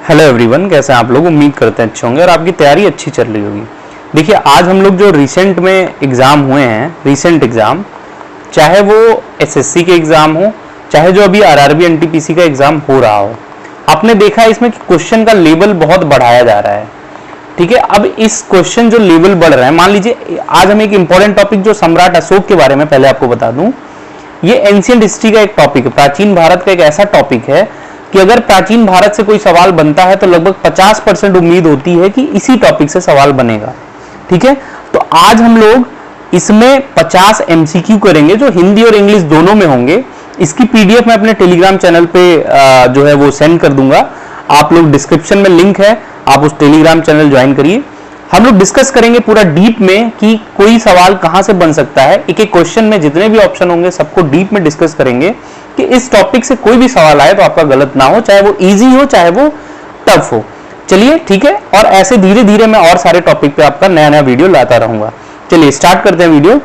Hello everyone, कैसे हैं आप लोग। उम्मीद करते हैं अच्छे होंगे और आपकी तैयारी अच्छी चल रही होगी। देखिए, आज हम लोग जो रिसेंट में एग्ज़ाम हुए हैं, रिसेंट एग्ज़ाम, चाहे वो एसएससी के एग्ज़ाम हो, चाहे जो अभी आरआरबी एनटीपीसी का एग्ज़ाम हो रहा हो, आपने देखा है इसमें क्वेश्चन का लेवल बहुत बढ़ाया जा रहा है। ठीक है, अब इस क्वेश्चन जो लेवल बढ़ रहा है, मान लीजिए आज हम एक इंपॉर्टेंट टॉपिक जो सम्राट अशोक के बारे में पहले आपको बता दूं, ये एंशिएंट हिस्ट्री का एक टॉपिक है, प्राचीन भारत का एक ऐसा टॉपिक है कि अगर प्राचीन भारत से कोई सवाल बनता है तो लगभग 50% उम्मीद होती है कि इसी टॉपिक से सवाल बनेगा। ठीक है, तो आज हम लोग इसमें 50 एमसीक्यू करेंगे जो हिंदी और इंग्लिश दोनों में होंगे। इसकी पीडीएफ मैं अपने टेलीग्राम चैनल पे जो है वो सेंड कर दूंगा। आप लोग डिस्क्रिप्शन में लिंक है, आप उस टेलीग्राम चैनल ज्वाइन करिए। हम लोग डिस्कस करेंगे पूरा डीप में कि कोई सवाल कहां से बन सकता है। एक एक क्वेश्चन में जितने भी ऑप्शन होंगे सबको डीप में डिस्कस करेंगे कि इस टॉपिक से कोई भी सवाल आए तो आपका गलत ना हो, चाहे वो इजी हो चाहे वो टफ हो। चलिए ठीक है, और ऐसे धीरे धीरे मैं और सारे टॉपिक पे आपका नया नया वीडियो लाता रहूंगा। चलिए स्टार्ट करते हैं वीडियो।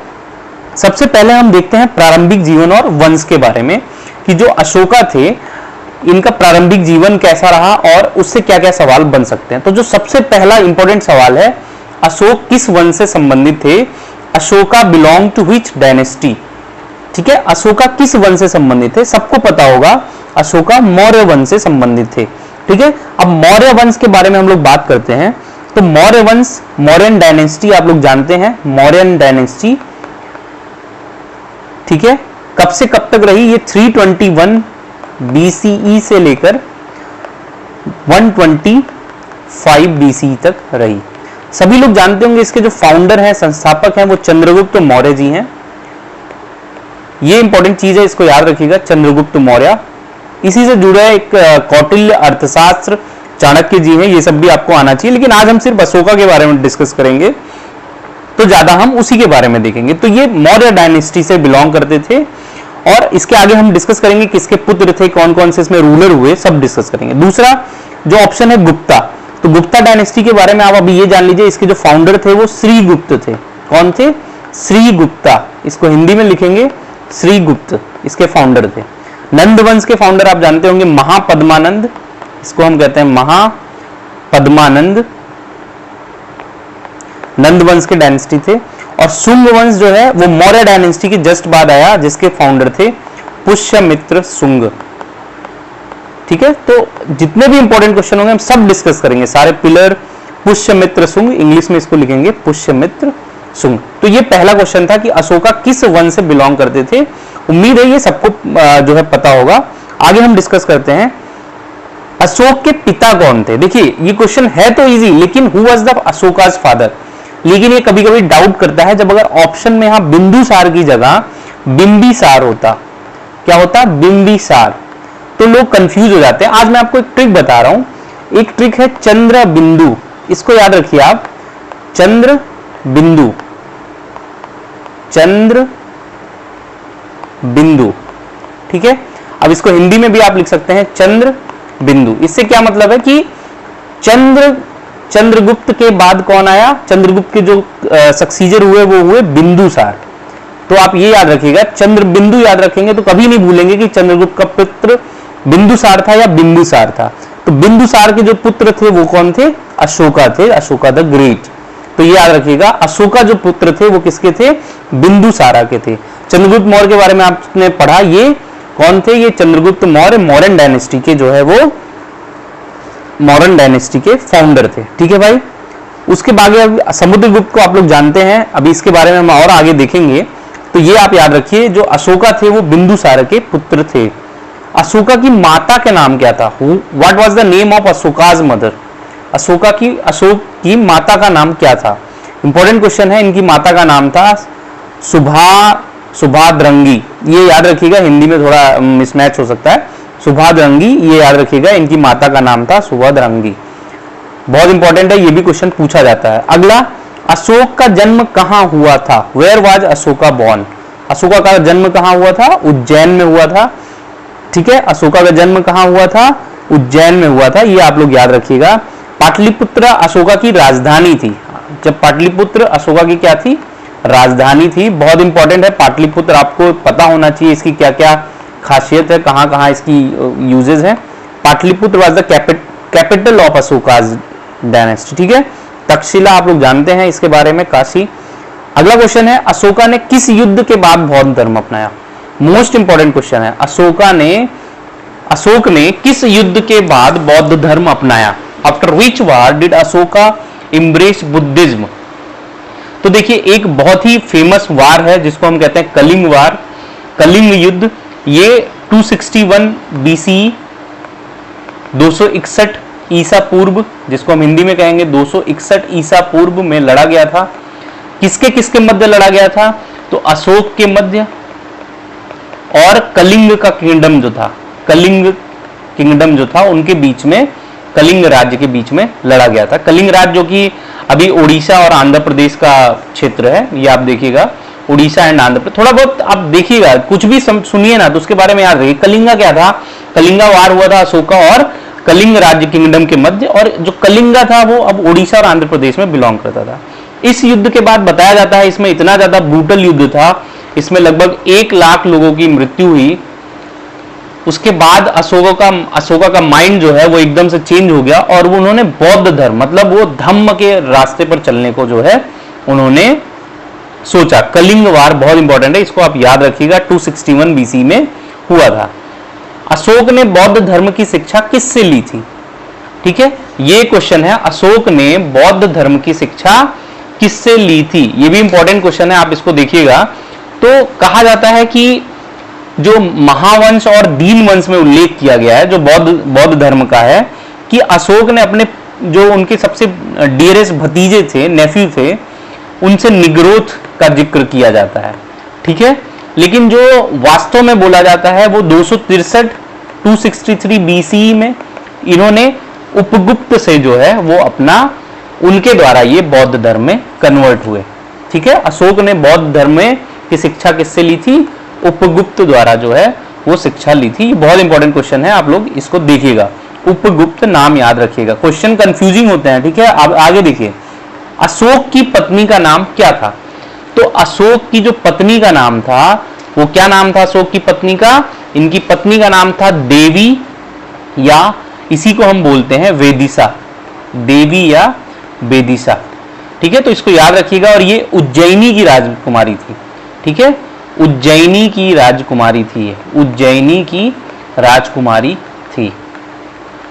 सबसे पहले हम देखते हैं प्रारंभिक जीवन और वंश के बारे में कि जो अशोका थे इनका प्रारंभिक जीवन कैसा रहा और उससे क्या क्या सवाल बन सकते हैं। तो जो सबसे पहला इंपॉर्टेंट सवाल है, अशोक किस वंश से संबंधित थे? Ashoka belong to which dynasty? ठीक है, अशोका किस वंश से संबंधित थे? सबको पता होगा अशोका मौर्य वंश से संबंधित थे। ठीक है, अब मौर्य वंश के बारे में हम लोग बात करते हैं। तो मौर्य वंश, मौर्यन डायनेस्टी आप लोग जानते हैं, मौर्यन डायनेस्टी। ठीक है, कब से कब तक रही? ये 321 बीसीई से लेकर 125 बीसीई तक रही। सभी लोग जानते होंगे इसके जो फाउंडर हैं, संस्थापक हैं, वो चंद्रगुप्त मौर्य जी हैं। ये इंपॉर्टेंट चीज है, इसको याद रखिएगा, चंद्रगुप्त मौर्य। इसी से जुड़ा एक कौटिल्य, अर्थशास्त्र, चाणक्य जी हैं, ये सब भी आपको आना चाहिए। लेकिन आज हम सिर्फ अशोका के बारे में डिस्कस करेंगे तो ज्यादा हम उसी के बारे में देखेंगे। तो ये मौर्य डायनेस्टी से बिलोंग करते थे और इसके आगे हम डिस्कस करेंगे किसके पुत्र थे, कौन कौन से इसमें रूलर हुए, सब डिस्कस करेंगे। दूसरा जो ऑप्शन है गुप्ता, तो गुप्ता डायनेस्टी के बारे में आप अभी ये जान लीजिए, इसके जो फाउंडर थे वो श्रीगुप्त थे। कौन थे? श्रीगुप्ता। इसको हिंदी में लिखेंगे श्रीगुप्त, इसके फाउंडर थे। नंद वंश के फाउंडर आप जानते होंगे महापद्मानंद, इसको हम कहते हैं महापद्मानंद, नंद वंश के डायनेस्टी थे। और शुंग वंश जो है वो मौर्य डायनेस्टी के जस्ट बाद आया, जिसके फाउंडर थे पुष्यमित्र शुंग। ठीक है, तो जितने भी इंपॉर्टेंट क्वेश्चन होंगे हम सब डिस्कस करेंगे, सारे पिलर। पुष्यमित्र शुंग, इंग्लिश में इसको लिखेंगे पुष्यमित्र शुंग। तो ये पहला क्वेश्चन था कि अशोका किस वंश से बिलोंग करते थे। उम्मीद है ये सबको जो है पता होगा। आगे हम डिस्कस करते हैं अशोक के पिता कौन थे। देखिए ये क्वेश्चन है तो इजी, लेकिन who was the Ashoka's father. लेकिन ये कभी कभी डाउट करता है, जब अगर ऑप्शन में यहां बिंदुसार की जगह बिंबिसार होता, क्या होता? बिंबिसार, तो लोग कंफ्यूज हो जाते हैं। आज मैं आपको एक ट्रिक बता रहा हूं। एक ट्रिक है चंद्र बिंदु, इसको याद रखिए आप, चंद्र बिंदु, चंद्र बिंदु। ठीक है, अब इसको हिंदी में भी आप लिख सकते हैं चंद्र बिंदु। इससे क्या मतलब है कि चंद्रगुप्त के बाद कौन आया? चंद्रगुप्त के जो सक्सीजर हुए वो हुए बिंदुसार। तो आप ये याद रखिएगा, चंद्र बिंदु याद रखेंगे तो कभी नहीं भूलेंगे कि चंद्रगुप्त का पुत्र बिंदुसार था या बिंदुसार था। तो बिंदुसार के जो पुत्र थे वो कौन थे? अशोका थे, अशोका द ग्रेट। तो ये याद रखिएगा, अशोका जो पुत्र थे वो किसके थे? बिंदुसारा के थे। चंद्रगुप्त मौर्य के बारे में आपने पढ़ा, ये कौन थे? ये चंद्रगुप्त मौर्य मौर्यन डायनेस्टी के जो है वो मौर्यन डायनेस्टी के फाउंडर थे। ठीक है भाई, उसके बाद समुद्रगुप्त को आप लोग जानते हैं, अभी इसके बारे में हम और आगे देखेंगे। तो ये आप याद रखिए, जो अशोका थे वो बिंदुसार के पुत्र थे। अशोका की माता का नाम क्या था? What was the name of Ashoka's mother? Ashok की माता का नाम क्या था? इंपॉर्टेंट क्वेश्चन है। इनकी माता का नाम था सुभाद्रंगी। ये याद रखिएगा, हिंदी में थोड़ा मिसमैच हो सकता है। सुभाद्रंगी, ये याद रखिएगा, इनकी माता का नाम था सुभाद्रंगी। बहुत इंपॉर्टेंट है, ये भी क्वेश्चन पूछा जाता है। अगला, अशोक का जन्म कहाँ हुआ था? Where was Ashoka born? Ashoka का जन्म कहाँ हुआ था? उज्जैन में हुआ था। ठीक है, अशोका का जन्म कहाँ हुआ था? उज्जैन में हुआ था, ये आप लोग याद रखिएगा। पाटलिपुत्र अशोका की राजधानी थी। जब पाटलिपुत्र अशोका की क्या थी? राजधानी थी। बहुत इंपॉर्टेंट है पाटलिपुत्र, आपको पता होना चाहिए इसकी क्या क्या खासियत है, कहाँ कहाँ इसकी यूजेज है। Pataliputra was the capital of Ashoka's dynasty, ठीक है। तक्षशिला आप लोग जानते हैं इसके बारे में, काशी। अगला क्वेश्चन है, अशोका ने किस युद्ध के बाद बौद्ध धर्म अपनाया? मोस्ट इंपॉर्टेंट क्वेश्चन है, अशोक ने किस युद्ध के बाद बौद्ध धर्म अपनाया? After which war did Ashoka embrace Buddhism? तो देखिए, एक बहुत ही फेमस वार है जिसको हम कहते हैं कलिंग वार, कलिंग युद्ध। ये 261 BCE 261 ईसा पूर्व, जिसको हम हिंदी में कहेंगे 261 ईसा पूर्व में लड़ा गया था। किसके किसके मध्य लड़ा गया था? तो अशोक के मध्य और कलिंग का किंगडम जो था, कलिंग किंगडम जो था उनके बीच में, कलिंग राज्य के बीच में लड़ा गया था। कलिंग राज्य जो कि अभी उड़ीसा और आंध्र प्रदेश का क्षेत्र है, ये आप देखिएगा, उड़ीसा एंड आंध्र प्रदेश। थोड़ा बहुत आप देखिएगा, कुछ भी सुनिए ना तो उसके बारे में याद रखिए। कलिंगा क्या था? कलिंगा वार हुआ था अशोका और कलिंग राज्य किंगडम के मध्य, और जो कलिंगा था वो अब उड़ीसा और आंध्र प्रदेश में बिलोंग करता था। इस युद्ध के बाद बताया जाता है इसमें इतना ज्यादा ब्रूटल युद्ध था, इसमें लगभग 1 लाख लोगों की मृत्यु हुई। उसके बाद अशोका का माइंड जो है वो एकदम से चेंज हो गया और वो उन्होंने बौद्ध धर्म, मतलब वो धम्म के रास्ते पर चलने को जो है उन्होंने सोचा। कलिंग वार बहुत इंपॉर्टेंट है, इसको आप याद रखिएगा, 261 BC में हुआ था। अशोक ने बौद्ध धर्म की शिक्षा किससे ली थी? ठीक है, ये क्वेश्चन है, अशोक ने बौद्ध धर्म की शिक्षा किससे ली थी? ये भी इंपॉर्टेंट क्वेश्चन है, आप इसको देखिएगा। तो कहा जाता है कि जो महावंश और दीन वंश में उल्लेख किया गया है, जो बौद्ध धर्म का है, कि अशोक ने अपने जो उनके सबसे डियरेस्ट भतीजे थे, नेफ्यू थे, उनसे निग्रोथ का जिक्र किया जाता है, ठीक है। लेकिन जो वास्तव में बोला जाता है वो 263 BCE में इन्होंने उपगुप्त से जो है वो अपना, उनके द्वारा ये बौद्ध धर्म में कन्वर्ट हुए, ठीक है। अशोक ने बौद्ध धर्म में की शिक्षा किससे ली थी? उपगुप्त द्वारा जो है वो शिक्षा ली थी। बहुत इंपॉर्टेंट क्वेश्चन है, आप लोग इसको देखिएगा, उपगुप्त नाम याद रखिएगा, क्वेश्चन कंफ्यूजिंग होते हैं, ठीक है। अब आगे देखिए, अशोक की पत्नी का नाम क्या था? तो अशोक की जो पत्नी का नाम था वो क्या नाम था अशोक की पत्नी का? इनकी पत्नी का नाम था देवी, या इसी को हम बोलते हैं वेदिशा, देवी या वेदिशा, ठीक है। तो इसको याद रखिएगा, और ये उज्जैनी की राजकुमारी थी, ठीक है, उज्जैनी की राजकुमारी थी, उज्जैनी की राजकुमारी थी।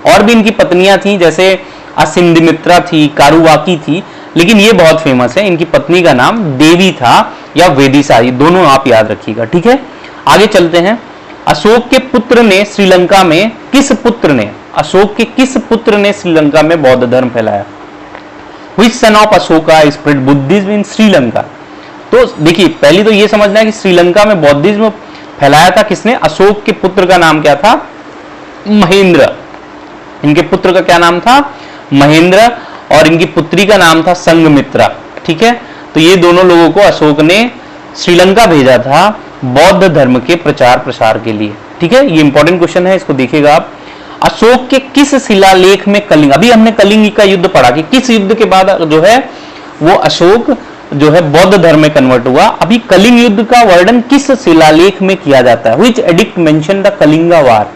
और भी इनकी पत्नियां थी, जैसे असिंधमित्रा थी, कारुवाकी थी, लेकिन ये बहुत फेमस है, इनकी पत्नी का नाम देवी था या वेदिशा, ये दोनों आप याद रखिएगा, ठीक है। आगे चलते हैं, अशोक के पुत्र ने श्रीलंका में, किस पुत्र ने, अशोक के किस पुत्र ने श्रीलंका में बौद्ध धर्म फैलाया? Which son of Ashoka spread Buddhism in Sri Lanka? तो देखिए, पहली तो ये समझना है कि श्रीलंका में बौद्धिज्म फैलाया था किसने? अशोक के पुत्र का नाम क्या था? महेंद्र। इनके पुत्र का क्या नाम था? महेंद्र, और इनकी पुत्री का नाम था संघमित्रा, ठीक है। तो ये दोनों लोगों को अशोक ने श्रीलंका भेजा था बौद्ध धर्म के प्रचार प्रसार के लिए, ठीक है। ये इंपॉर्टेंट क्वेश्चन है, इसको देखिएगा आप। अशोक के किस शिलालेख में कलिंग, अभी हमने कलिंग का युद्ध पढ़ा कि किस युद्ध के बाद जो है वो अशोक जो है बौद्ध धर्म में कन्वर्ट हुआ। अभी कलिंग युद्ध का वर्णन किस शिलालेख में किया जाता है? Which edict mention the Kalinga war?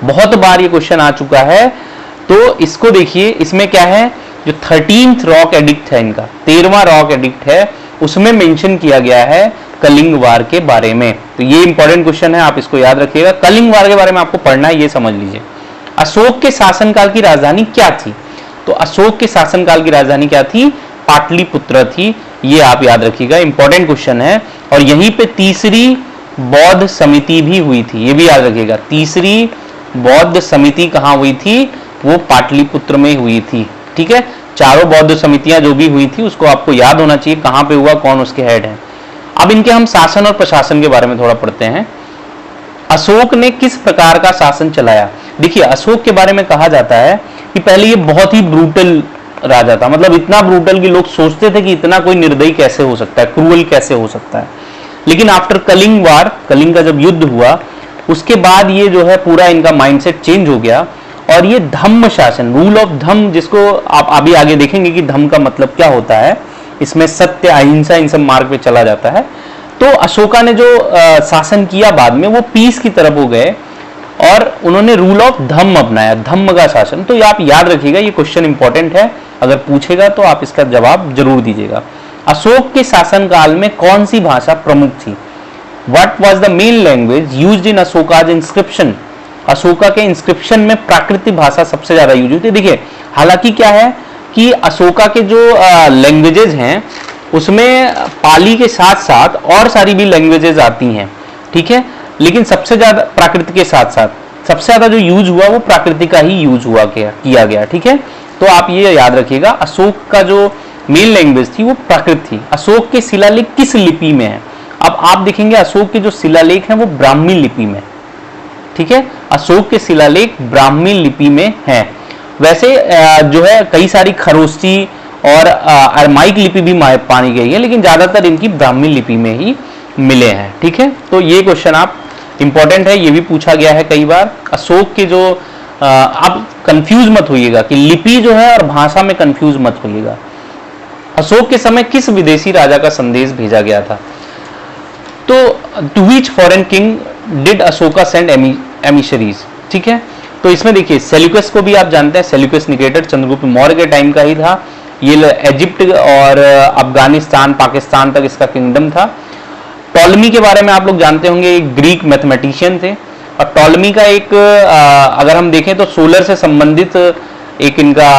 बहुत बार ये क्वेश्चन आ चुका है, तो इसको देखिए, इसमें क्या है, जो 13th रॉक एडिक्ट है, इनका 13वां रॉक एडिक्ट है, उसमें मेंशन किया गया है कलिंग वार के बारे में। तो ये इंपॉर्टेंट क्वेश्चन है, आप इसको याद रखिएगा। कलिंग वार के बारे में आपको पढ़ना है, ये समझ लीजिए। अशोक के शासनकाल की राजधानी क्या थी? तो अशोक के शासनकाल की राजधानी क्या थी? पाटलिपुत्र थी, ये आप याद रखिएगा, इंपॉर्टेंट क्वेश्चन है। और यहीं पे तीसरी बौद्ध समिति भी हुई थी, ये भी याद रखिएगा, तीसरी बौद्ध समिति कहाँ हुई थी? वो पाटलिपुत्र में हुई थी, ठीक है। चारों बौद्ध समितियां जो भी हुई थी उसको आपको याद होना चाहिए, कहां पे हुआ, कौन उसके हेड हैं। अब इनके हम शासन और प्रशासन के बारे में थोड़ा पढ़ते हैं। अशोक ने किस प्रकार का शासन चलाया? देखिए, अशोक के बारे में कहा जाता है कि पहले ये बहुत ही ब्रूटल राजा था, मतलब इतना ब्रूटल कि लोग सोचते थे कि इतना कोई निर्दयी कैसे हो सकता है, क्रूअल कैसे हो सकता है। लेकिन आफ्टर कलिंग वार, कलिंग का जब युद्ध हुआ, उसके बाद ये जो है पूरा इनका माइंडसेट चेंज हो गया, और ये धम्म शासन, रूल ऑफ धम्म, जिसको आप अभी आगे देखेंगे कि धम्म का मतलब क्या होता है, इसमें सत्य, अहिंसा, इन सब मार्ग पे चला जाता है। तो अशोका ने जो शासन किया बाद में, वो पीस की तरफ हो गए, और उन्होंने रूल ऑफ धम्म अपनाया, धम्म का शासन। तो ये आप याद रखिएगा, ये क्वेश्चन इंपॉर्टेंट है, अगर पूछेगा तो आप इसका जवाब जरूर दीजिएगा। अशोक के शासनकाल में कौन सी भाषा प्रमुख थी? What was the main language used in Ashoka's inscription? Ashoka के इंस्क्रिप्शन में प्राकृतिक भाषा सबसे ज्यादा यूज होती है। देखिए, हालांकि क्या है कि अशोका के जो लैंग्वेजेस हैं उसमें पाली के साथ साथ और सारी भी लैंग्वेजेस आती हैं, ठीक है, लेकिन सबसे ज्यादा प्राकृतिक के साथ साथ सबसे ज्यादा जो यूज हुआ वो प्राकृतिक का ही यूज हुआ किया गया, ठीक है। तो आप ये याद रखिएगा, अशोक का जो मेन लैंग्वेज थी वो प्राकृत थी। अशोक के शिलालेख किस लिपि में है? अब आप देखेंगे अशोक के जो शिलालेख हैं वो ब्राह्मी लिपि में, ठीक है, अशोक के शिलालेख ब्राह्मी लिपि में हैं। वैसे जो है कई सारी खरोष्टी और अरमाइक लिपि भी पाई गई है, लेकिन ज्यादातर इनकी ब्राह्मी लिपि में ही मिले हैं, ठीक है। तो ये क्वेश्चन आप इंपॉर्टेंट है, ये भी पूछा गया है कई बार। अशोक के जो आप कंफ्यूज मत होइएगा कि लिपि जो है और भाषा में कंफ्यूज मत होइएगा। अशोक के समय किस विदेशी राजा का संदेश भेजा गया था? तो to which foreign king did Ashoka send emissaries, ठीक है। तो इसमें देखिए सेल्यूकस को भी आप जानते हैं, सेल्यूकस निकेटर चंद्रगुप्त मौर्य के टाइम का ही था। ये इजिप्ट और अफगानिस्तान पाकिस्तान तक इसका किंगडम था। टॉलमी के बारे में आप लोग जानते होंगे, एक ग्रीक मैथमेटिशियन थे। और टॉलमी का एक अगर हम देखें तो सोलर से संबंधित एक इनका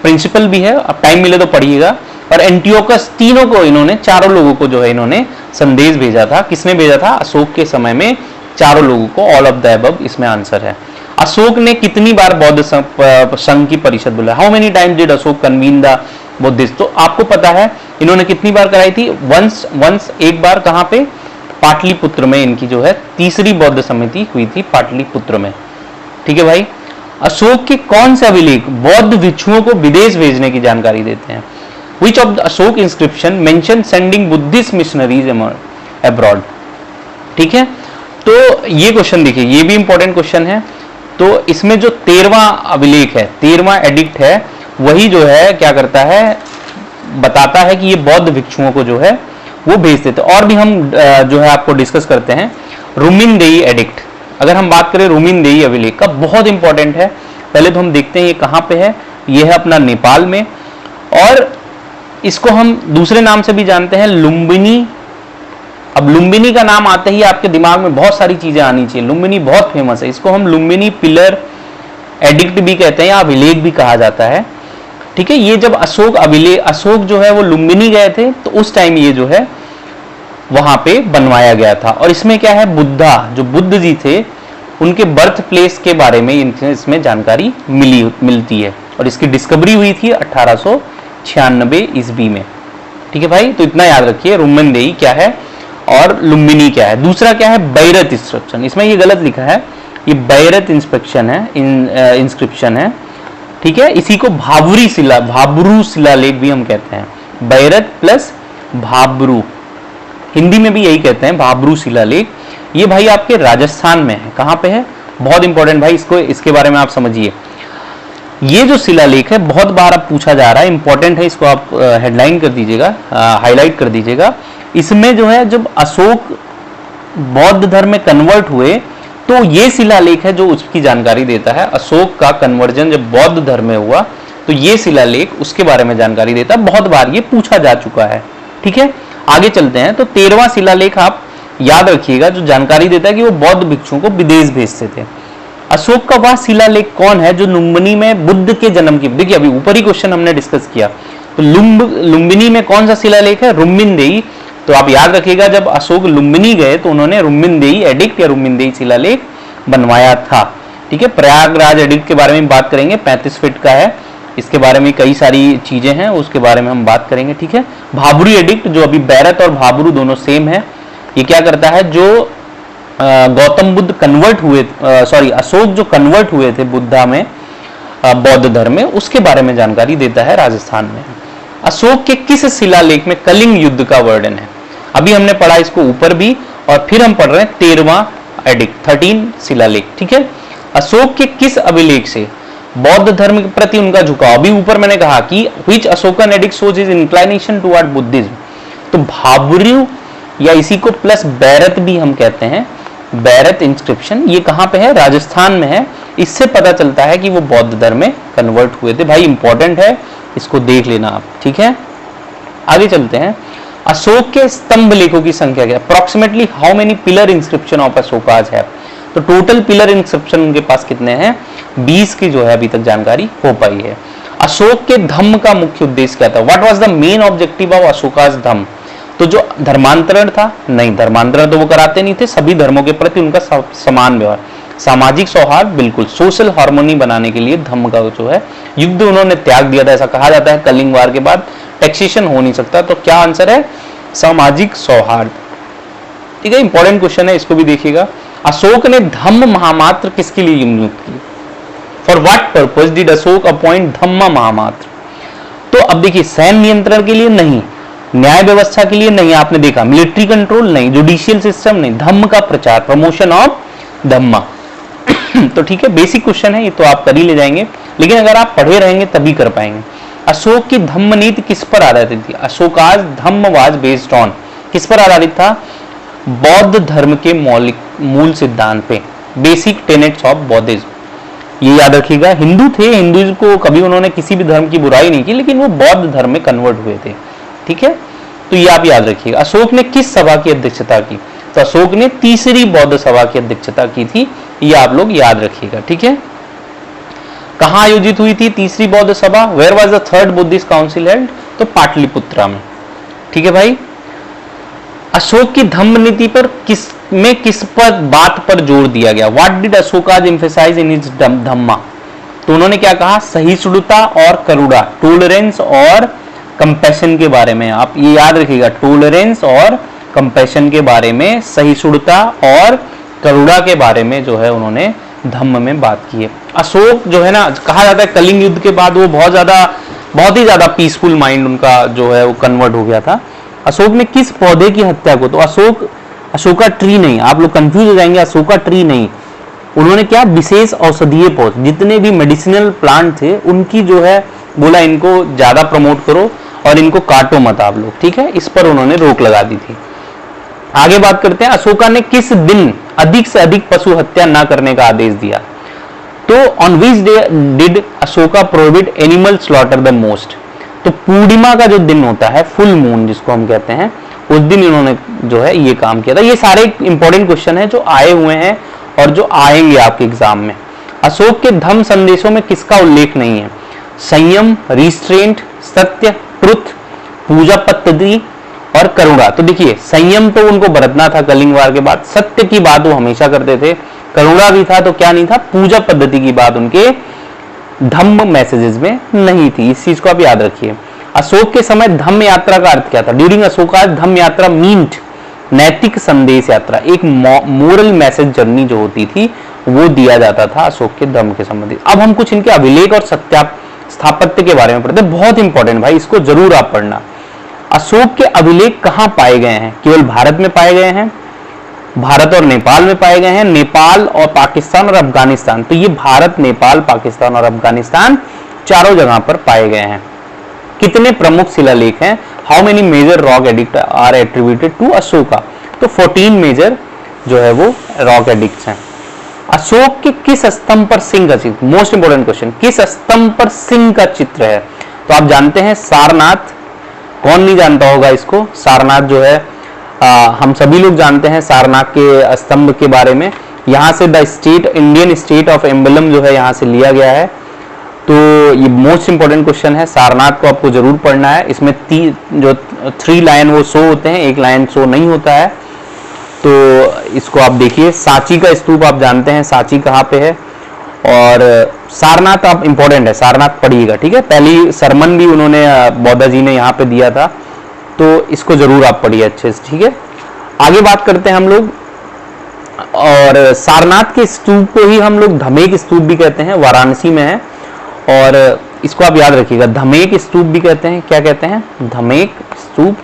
प्रिंसिपल भी है, अब टाइम मिले तो पढ़िएगा। और एंटियोकस, तीनों को इन्होंने, चारों लोगों को जो है इन्होंने संदेश भेजा था। किसने भेजा था? अशोक के समय में चारों लोगों को, ऑल ऑफ द अबव इसमें आंसर है। अशोक ने कितनी बार बौद्ध संघ की परिषद बुलाई? How many times did Ashok convene the Buddhist? तो आपको पता है इन्होंने कितनी बार कराई थी? वंस एक बार। कहां पे? पाटलिपुत्र में इनकी जो है तीसरी बौद्ध समिति हुई थी, पाटलिपुत्र में, ठीक है भाई। अशोक के कौन से अभिलेख बौद्ध भिक्षुओं को विदेश भेजने की जानकारी देते हैं? Which of the Ashok inscription mention sending Buddhist missionaries abroad? ठीक है, तो ये क्वेश्चन देखिए, ये भी इंपॉर्टेंट क्वेश्चन है। तो इसमें जो 13वां अभिलेख है, 13वां एडिक्ट है, वही जो है क्या करता है, बताता है कि ये बौद्ध भिक्षुओं को जो है वो भेज देते। और भी हम जो है आपको डिस्कस करते हैं। रुमिनदेई एडिक्ट, अगर हम बात करें रुमिनदेई अभिलेख का, बहुत इंपॉर्टेंट है। पहले तो हम देखते हैं ये कहाँ पे है। ये है अपना नेपाल में, और इसको हम दूसरे नाम से भी जानते हैं, लुम्बिनी। अब लुम्बिनी का नाम आते ही आपके दिमाग में बहुत सारी चीजें आनी चाहिए। लुम्बिनी बहुत फेमस है, इसको हम लुम्बिनी पिलर एडिक्ट भी कहते हैं या अभिलेख भी कहा जाता है, ठीक है। ये जब अशोक जो है वो लुम्बिनी गए थे, तो उस टाइम ये जो है वहां पे बनवाया गया था। और इसमें क्या है, बुद्धा, जो बुद्ध जी थे, उनके बर्थ प्लेस के बारे में इसमें जानकारी मिलती है। और इसकी डिस्कवरी हुई थी 1896 ईस्वी में, ठीक है भाई। तो इतना याद रखिए, रुमिनदेई क्या है और लुम्बिनी क्या है। दूसरा क्या है, बैरत इंस्क्रिप्शन। इसमें ये गलत लिखा है, ये बैरत इंस्पेक्शन है, इंस्क्रिप्शन है, ठीक है। इसी को भाब्रू शिलालेख भी हम कहते हैं। बैरत प्लस भाब्रू, हिंदी में भी यही कहते हैं, भाब्रू शिलालेख। ये भाई आपके राजस्थान में है। कहाँ पे है? बहुत इंपॉर्टेंट भाई, इसके बारे में आप समझिए। ये जो शिलालेख है बहुत बार अब पूछा जा रहा है, इंपॉर्टेंट है, इसको आप हेडलाइन कर दीजिएगा, हाईलाइट कर दीजिएगा। इसमें जो है जब अशोक बौद्ध धर्म में कन्वर्ट हुए, तो ये शिलालेख है जो उसकी जानकारी देता है। अशोक का कन्वर्जन जब बौद्ध धर्म में हुआ, तो ये शिलालेख उसके बारे में जानकारी देता है। बहुत बार ये पूछा जा चुका है, ठीक है। आगे चलते हैं। तो 13वां शिलालेख आप याद रखिएगा, जो जानकारी देता है कि वो बौद्ध भिक्षुओं को विदेश भेजते थे। अशोक का वह शिलालेख कौन है जो लुम्बिनी में बुद्ध के जन्म की, देखिए अभी ऊपर ही क्वेश्चन हमने डिस्कस किया, तो लुम्बिनी में कौन सा शिलालेख है? रुमिनदेई। तो आप याद रखिएगा, जब अशोक लुम्बिनी गए तो उन्होंने रुमिनदेई एडिक्ट या रुमिनदेई शिलालेख बनवाया था, ठीक है। प्रयागराज एडिक्ट के बारे में बात करेंगे, 35 फीट का है, इसके बारे में कई सारी चीजें हैं, उसके बारे में हम बात करेंगे, ठीक है। भाब्रू एडिक्ट, जो अभी बैरत और भाब्रू दोनों सेम है, ये क्या करता है, जो गौतम बुद्ध कन्वर्ट हुए, अशोक जो कन्वर्ट हुए थे बुद्धा में, बौद्ध धर्म में, उसके बारे में जानकारी देता है राजस्थान में। अशोक के किस शिलालेख में कलिंग युद्ध का वर्णन है? अभी हमने पढ़ा इसको ऊपर भी, और फिर हम पढ़ रहे हैं 13वां एडिक्ट, 13 शिलालेख, ठीक है। अशोक के किस अभिलेख से बौद्ध धर्म के प्रति उनका झुकाव, अभी ऊपर मैंने कहा कि which Ashokan addict shows his inclination toward Buddhism, तो भाब्रू या इसी को प्लस बैरत भी हम कहते हैं, बैरत इंस्क्रिप्शन, ये कहाँ पे है, राजस्थान में है। इससे पता चलता है कि वो बौद्ध धर्म में कन्वर्ट हुए थे। भाई इंपॉर्टेंट है, इसको देख लेना आप, ठीक है। आगे चलते हैं। अशोक के स्तंभ लेखों की संख्या क्या, approximately how many pillar inscription of Ashoka's है। तो टोटल पिलर इंस्क्रिप्शन उनके पास कितने हैं, 20 की जो है अभी तक जानकारी हो पाई है। अशोक के धम्म का मुख्य उद्देश्य क्या था, what was the main objective of Ashoka's dhamma. तो जो धर्मांतरण था, नहीं धर्मांतरण तो वो कराते नहीं थे, सभी धर्मों के प्रति उनका समान व्यवहार, सामाजिक सौहार्द, बिल्कुल सोशल हार्मोनी बनाने के लिए धम्म का जो है युद्ध उन्होंने त्याग दिया था। ऐसा कहा जाता है कलिंग वार के बाद टैक्सेशन हो नहीं सकता, तो क्या आंसर है, सामाजिक सौहार्द, ठीक है। इंपॉर्टेंट क्वेश्चन है, इसको भी देखिएगा। अशोक ने धम्म महामात्र किसके लिए नियुक्त की, for what purpose did Ashoka appoint dhamma mahamatra. तो अब देखिए, सैन्य नियंत्रण के लिए नहीं, न्याय व्यवस्था के लिए नहीं, आपने देखा मिलिट्री कंट्रोल नहीं, जुडिशियल सिस्टम नहीं, धम्म का प्रचार, प्रमोशन ऑफ धम्मा। तो ठीक है, बेसिक क्वेश्चन है ये, तो आप कर ही ले जाएंगे, लेकिन अगर आप पढ़े रहेंगे तभी कर पाएंगे। अशोक की धम्म नीति किस पर आधारित थी, अशोकाज धम्म वाज बेस्ड ऑन, किस पर आधारित था, बौद्ध धर्म के मौलिक मूल सिद्धांत पे, बेसिक टेनेट्स ऑफ बौद्धिज्म। ये याद रखिएगा, हिंदू थे, हिंदुइज्म को कभी उन्होंने किसी भी धर्म की बुराई नहीं की, लेकिन वो बौद्ध धर्म में कन्वर्ट हुए थे, ठीक है। तो ये आप याद रखिएगा। अशोक ने किस सभा की अध्यक्षता की, तो अशोक ने तीसरी बौद्ध सभा की अध्यक्षता की थी, ये आप लोग याद रखिएगा, ठीक है। कहां आयोजित हुई थी तीसरी बौद्ध सभा, where was the third Buddhist council held, तो पाटलिपुत्रा में, ठीक है भाई। अशोक की धम्म नीति पर किस पर बात पर जोर दिया गया, what did Ashoka's emphasise in his dhamma. तो उन्होंने क्या कहा, सहिष्णुता और करुणा, टॉलरेंस और कंपैशन के बारे में, आप ये याद रखिएगा, टॉलरेंस और कंपैशन के बारे में, सहिष्णुता और करुणा के बारे में जो है उन्होंने धम्म में बात की है। अशोक जो है ना, कहा जाता है कलिंग युद्ध के बाद वो बहुत ही ज्यादा पीसफुल माइंड उनका जो है वो कन्वर्ट हो गया था। अशोक ने किस पौधे की हत्या को, तो अशोका ट्री नहीं, आप लोग कंफ्यूज हो जाएंगे, अशोका ट्री नहीं, उन्होंने क्या विशेष औषधीय पौधे, जितने भी मेडिसिनल प्लांट थे उनकी जो है बोला इनको ज्यादा प्रमोट करो और इनको काटो मत आप लोग, ठीक है, इस पर उन्होंने रोक लगा दी थी। आगे बात करते हैं, अशोका ने किस दिन अधिक से अधिक पशु हत्या न करने का आदेश दिया, तो on which day did Ashoka prohibit animal slaughter the most. तो पूर्णिमा का जो दिन होता है, फुल मून जिसको हम कहते हैं, उस दिन इन्होंने जो है ये काम किया था। ये सारे इंपॉर्टेंट क्वेश्चन है जो आए हुए हैं और जो आएंगे आपके एग्जाम में। अशोक के धम्म संदेशों में किसका उल्लेख नहीं है, संयम, रिस्ट्रेंट, सत्य, ट्रुथ, पूजा पद्धति और करुणा। तो देखिए, संयम तो उनको बरतना था कलिंग वार के बाद, सत्य की बात वो हमेशा करते थे, करुणा भी था, तो क्या नहीं था, पूजा पद्धति की बात उनके धम्म मैसेजेस में नहीं थी, इस चीज को आप याद रखिए। अशोक के समय धम्म यात्रा का अर्थ क्या था, ड्यूरिंग अशोकाज धम्म यात्रा मीन्ड नैतिक संदेश यात्रा, एक मोरल मैसेज जर्नी जो होती थी वो दिया जाता था अशोक के धम्म के संबंधित। अब हम कुछ इनके अभिलेख और स्थापत्य के बारे में पढ़ते हैं, बहुत इंपॉर्टेंट भाई, इसको जरूर आप पढ़ना। अशोक के अभिलेख कहां पाए गए हैं, केवल भारत में पाए गए हैं, भारत और नेपाल में पाए गए हैं, नेपाल और पाकिस्तान और अफगानिस्तान। तो ये भारत, नेपाल, पाकिस्तान और अफगानिस्तान चारों जगह पर पाए गए हैं। कितने प्रमुख शिलालेख हैं, how many major rock edict are attributed to Ashoka, तो 14 मेजर जो है वो रॉक एडिक्ट्स हैं। अशोक के किस स्तंभ पर सिंह का चित्र, मोस्ट इंपोर्टेंट क्वेश्चन, किस स्तंभ पर सिंह का चित्र है, तो आप जानते हैं सारनाथ, कौन नहीं जानता होगा इसको, सारनाथ जो है हम सभी लोग जानते हैं सारनाथ के स्तंभ के बारे में। यहाँ से the state, Indian state of emblem जो है यहाँ से लिया गया है, तो ये मोस्ट इंपोर्टेंट क्वेश्चन है, सारनाथ को आपको जरूर पढ़ना है। इसमें जो 3 लाइन वो शो होते हैं, 1 लाइन शो नहीं होता है, तो इसको आप देखिए। सांची का स्तूप आप जानते हैं, सांची कहाँ पे है, और सारनाथ आप इंपॉर्टेंट है, सारनाथ पढ़िएगा, ठीक है। पहली सरमन भी उन्होंने बौद्धा जी ने यहाँ पे दिया था, तो इसको जरूर आप पढ़िए अच्छे से, ठीक है। आगे बात करते हैं हम लोग, और सारनाथ के स्तूप को ही हम लोग धमेक स्तूप भी कहते हैं, वाराणसी में है, और इसको आप याद रखिएगा, धमेक स्तूप भी कहते हैं, क्या कहते हैं, धमेक स्तूप।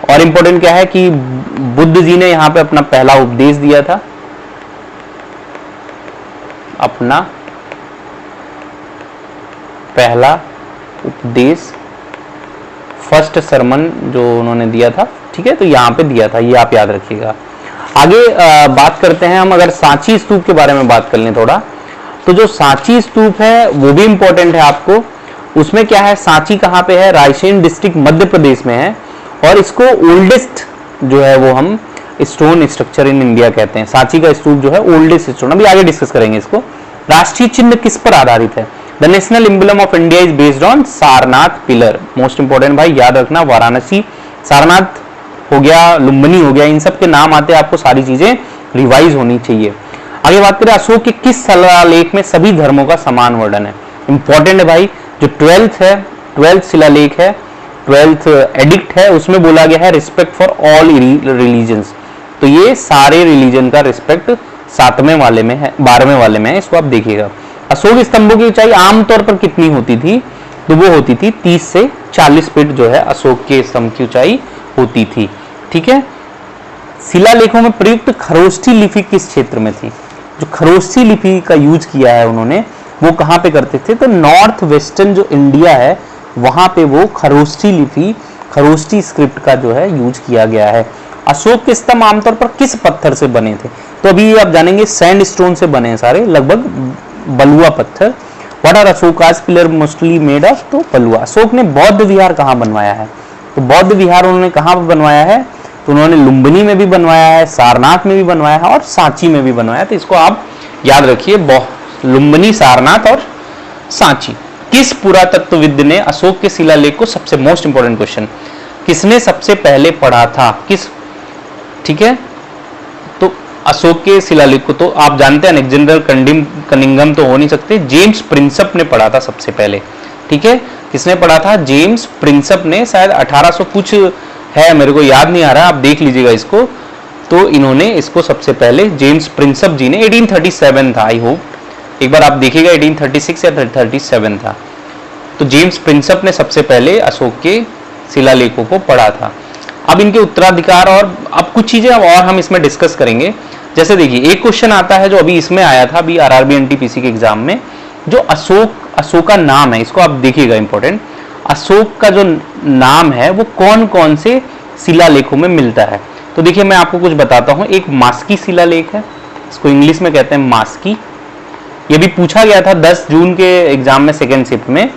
और इंपॉर्टेंट क्या है कि बुद्ध जी ने यहाँ पे अपना पहला उपदेश दिया था, अपना पहला उपदेश, फर्स्ट सरमन जो उन्होंने दिया था, ठीक है, तो यहाँ पे दिया था, ये आप याद रखिएगा। आगे बात करते हैं हम, अगर सांची स्तूप के बारे में बात कर लें थोड़ा, तो जो सांची स्तूप है वो भी इंपॉर्टेंट है आपको। उसमें क्या है, सांची कहाँ पे है, रायसेन डिस्ट्रिक्ट मध्य प्रदेश में है, और इसको ओल्डेस्ट जो है वो हम स्टोन स्ट्रक्चर इन इंडिया कहते हैं। सांची का स्तूप जो है ओल्डेस्ट स्टोन, अभी आगे डिस्कस करेंगे इसको। राष्ट्रीय चिन्ह किस पर आधारित है, the national emblem of India is based on Sarnath pillar. Most important भाई याद रखना, वाराणसी, सारनाथ हो गया, लुम्बिनी हो गया, इन सब के नाम आते हैं, आपको सारी चीजें रिवाइज होनी चाहिए। आगे बात करें, अशोक के किस शिलालेख में सभी धर्मों का समान वर्णन है। इंपॉर्टेंट है भाई, जो 12th शिलालेख है, 12th एडिक्ट है, उसमें बोला गया है रिस्पेक्ट फॉर ऑल रिलीजन्स। तो ये सारे रिलीजन का रिस्पेक्ट 7वें वाले में है, 12वें वाले में है, इसको आप देखिएगा। अशोक स्तंभों की ऊंचाई आमतौर पर कितनी होती थी, तो वो होती थी 30 से 40 फीट जो है अशोक के स्तंभ की ऊंचाई होती थी। ठीक है, शिलालेखों में प्रयुक्त खरोष्ठी लिपि किस क्षेत्र में थी। जो खरोष्ठी लिपि का यूज किया है उन्होंने, वो कहाँ पे करते थे, तो नॉर्थ वेस्टर्न जो इंडिया है वहां पे वो खरोष्ठी लिपि, खरोष्ठी स्क्रिप्ट का जो है यूज किया गया है। अशोक के स्तंभ आमतौर पर किस पत्थर से बने थे, तो अभी आप जानेंगे सैंड स्टोन से बने हैं सारे, लगभग बलुआ पत्थर। What are Ashoka's pillar mostly made of, तो बलुआ। अशोक ने बौद्ध विहार कहाँ बनवाया है, तो बौद्ध विहार उन्होंने कहाँ पर बनवाया है, तो उन्होंने लुम्बिनी में भी बनवाया है, सारनाथ में भी बनवाया है, और सांची में भी बनवाया है। तो इसको आप याद रखिए, लुम्बिनी, सारनाथ और सांची। किस पुरातत्वविद ने अशोक के शिलालेख को, सबसे मोस्ट इंपॉर्टेंट क्वेश्चन, किसने सबसे पहले पढ़ा था, किस, ठीक है, तो अशोक के शिलालेख को तो आप जानते हैं, अलेक्जेंडर कनिंघम तो हो नहीं सकते, जेम्स प्रिंसप ने पढ़ा था सबसे पहले। ठीक है, किसने पढ़ा था, जेम्स प्रिंसप ने, शायद 1800 कुछ है, मेरे को याद नहीं आ रहा, आप देख लीजिएगा इसको। तो इन्होंने इसको सबसे पहले जेम्स प्रिंसप जी ने, 1837 था, आई होप एक बार आप देखिएगा 1836 या 37 था। तो जेम्स प्रिंसप ने सबसे पहले अशोक के शिलालेखों को पढ़ा था। अब इनके उत्तराधिकार और अब कुछ चीजें और हम इसमें डिस्कस करेंगे। जैसे देखिए, एक क्वेश्चन आता है जो अभी इसमें आया था, अभी आरआरबी एनटीपीसी के एग्जाम में, जो अशोक का नाम है, इसको आप देखिएगा, इंपॉर्टेंट, अशोक का जो नाम है वो कौन कौन से शिलालेखों में मिलता है। तो देखिए मैं आपको कुछ बताता हूं। एक मास्की शिलालेख है, इसको इंग्लिश में कहते हैं मास्की, ये भी पूछा गया था 10 जून के एग्जाम में सेकेंड शिफ्ट में।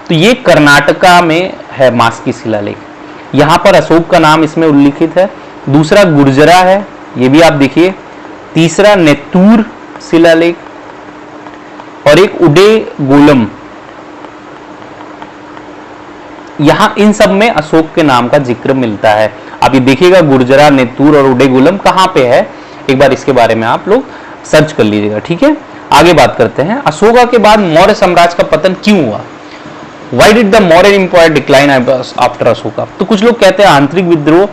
तो ये कर्नाटका में है मास्की शिलालेख, यहां पर अशोक का नाम इसमें उल्लिखित है। दूसरा गुर्जरा है, ये भी आप देखिए। तीसरा नेतूर शिलालेख, और एक उडे गोलम, यहां इन सब में अशोक के नाम का जिक्र मिलता है। आप ये देखिएगा, गुर्जरा, नेतूर और उडेगुलम कहां पे है, एक बार इसके बारे में आप लोग सर्च कर लीजिएगा। ठीक है, आगे बात करते हैं। अशोका के बाद मौर्य साम्राज्य का पतन क्यों हुआ, why did the Maurya empire decline after Ashoka. तो कुछ लोग कहते हैं आंतरिक विद्रोह,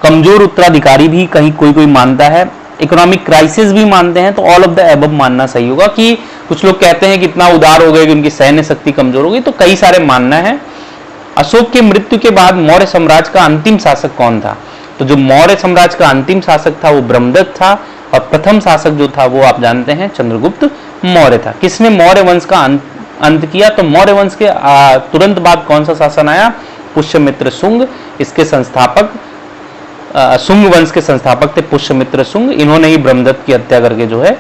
कमजोर उत्तराधिकारी भी कहीं कोई मानता है, इकोनॉमिक क्राइसिस भी मानते हैं। तो ऑल ऑफ द एबव मानना सही होगा। कि कुछ लोग कहते हैं कि इतना उदार हो गए कि उनकी सैन्य शक्ति कमजोर हो गई, तो कई सारे मानना है। अशोक के मृत्यु के बाद मौर्य साम्राज्य का अंतिम शासक कौन था, तो जो मौर्य साम्राज्य का अंतिम शासक था वो ब्रह्मदत्त था, और प्रथम शासक जो था वो आप जानते हैं चंद्रगुप्त मौर्य था। किसने मौर्य वंश का अंत किया, तो मौर्य वंश के तुरंत बाद कौन सा शासन आया, पुष्यमित्र शुंग। इसके संस्थापक शुंग वंश के संस्थापक थे पुष्यमित्र शुंग, इन्होंने ही ब्रह्मदत्त की हत्या करके जो है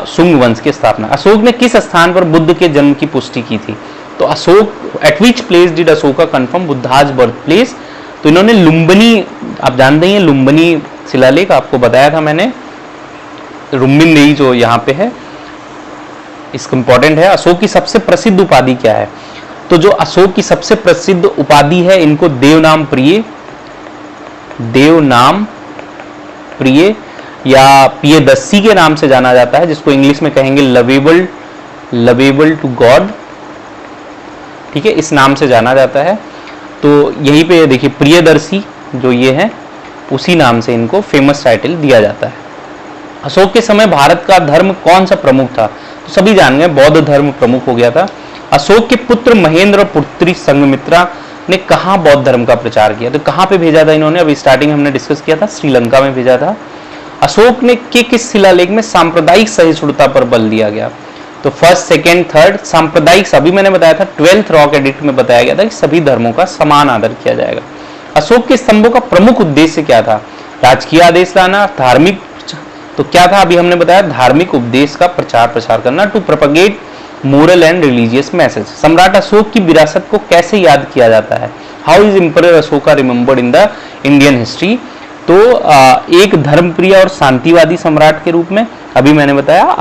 शुंग वंश की स्थापना। अशोक ने किस स्थान पर बुद्ध के जन्म की पुष्टि की थी, तो Ashok, eight which place did Ashoka confirm Buddha's birth place, तो इन्होंने लुम्बिनी, आप जानते हैं लुम्बिनी शिलालेख आपको बताया था मैंने, रुम्बिनी जो यहाँ पे है, इसको इंपॉर्टेंट है। अशोक की सबसे प्रसिद्ध उपाधि क्या है, तो जो अशोक की सबसे प्रसिद्ध उपाधि है, इनको देवनाम प्रिय या प्रियदर्शी के नाम से जाना जाता है, जिसको इंग्लिश में कहेंगे लवेबल टू गॉड। ठीक है, इस नाम से जाना जाता है। तो यहीं पे देखिए प्रियदर्शी जो ये है, उसी नाम से इनको फेमस टाइटल दिया जाता है। अशोक के समय भारत का धर्म कौन सा प्रमुख था, तो सभी जान गए बौद्ध धर्म प्रमुख हो गया था। अशोक के पुत्र महेंद्र और पुत्री संघमित्रा ने कहाँ बौद्ध धर्म का प्रचार किया, तो कहाँ पे भेजा था इन्होंने, अभी स्टार्टिंग हमने डिस्कस किया था, श्रीलंका में भेजा था। अशोक ने किस शिलालेख में सांप्रदायिक सहिष्णुता पर बल दिया गया, तो फर्स्ट, सेकेंड, थर्ड, सांप्रदायिक, सभी मैंने बताया था 12th रॉक एडिक्ट में बताया गया था कि सभी धर्मों का समान आदर किया जाएगा। अशोक के स्तंभों का प्रमुख उद्देश्य क्या था, राजकीय आदेश लाना, धार्मिक, तो क्या था अभी हमने बताया, धार्मिक उपदेश का प्रचार प्रसार करना, to propagate moral and religious message. सम्राट अशोक की विरासत को कैसे याद किया जाता है, how is emperor Ashoka remembered in the Indian history, तो एक धर्मप्रिय और शांतिवादी सम्राट के रूप में, अभी मैंने बताया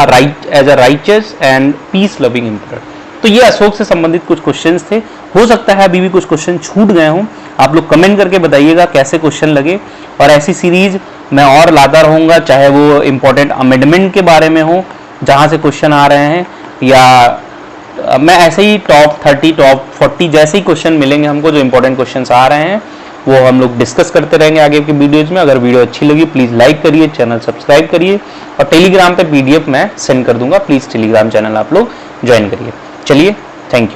as a righteous and peace loving emperor. तो ये अशोक से संबंधित कुछ क्वेश्चंस थे। हो सकता है अभी भी कुछ क्वेश्चन छूट गए हों, आप लोग कमेंट करके बताइएगा कैसे क्वेश्चन लगे, और ऐसी सीरीज मैं और लाता रहूंगा, चाहे वो इंपॉर्टेंट अमेंडमेंट के बारे में हो जहां से क्वेश्चन आ रहे हैं, या मैं ऐसे ही टॉप 30 टॉप 40 जैसे ही क्वेश्चन मिलेंगे हमको जो इंपॉर्टेंट क्वेश्चंस आ रहे हैं वो हम लोग डिस्कस करते रहेंगे आगे की वीडियोज में। अगर वीडियो अच्छी लगी प्लीज़ लाइक करिए, चैनल सब्सक्राइब करिए, और टेलीग्राम पे PDF मैं सेंड कर दूंगा, प्लीज़ टेलीग्राम चैनल आप लोग ज्वाइन करिए। चलिए, थैंक यू।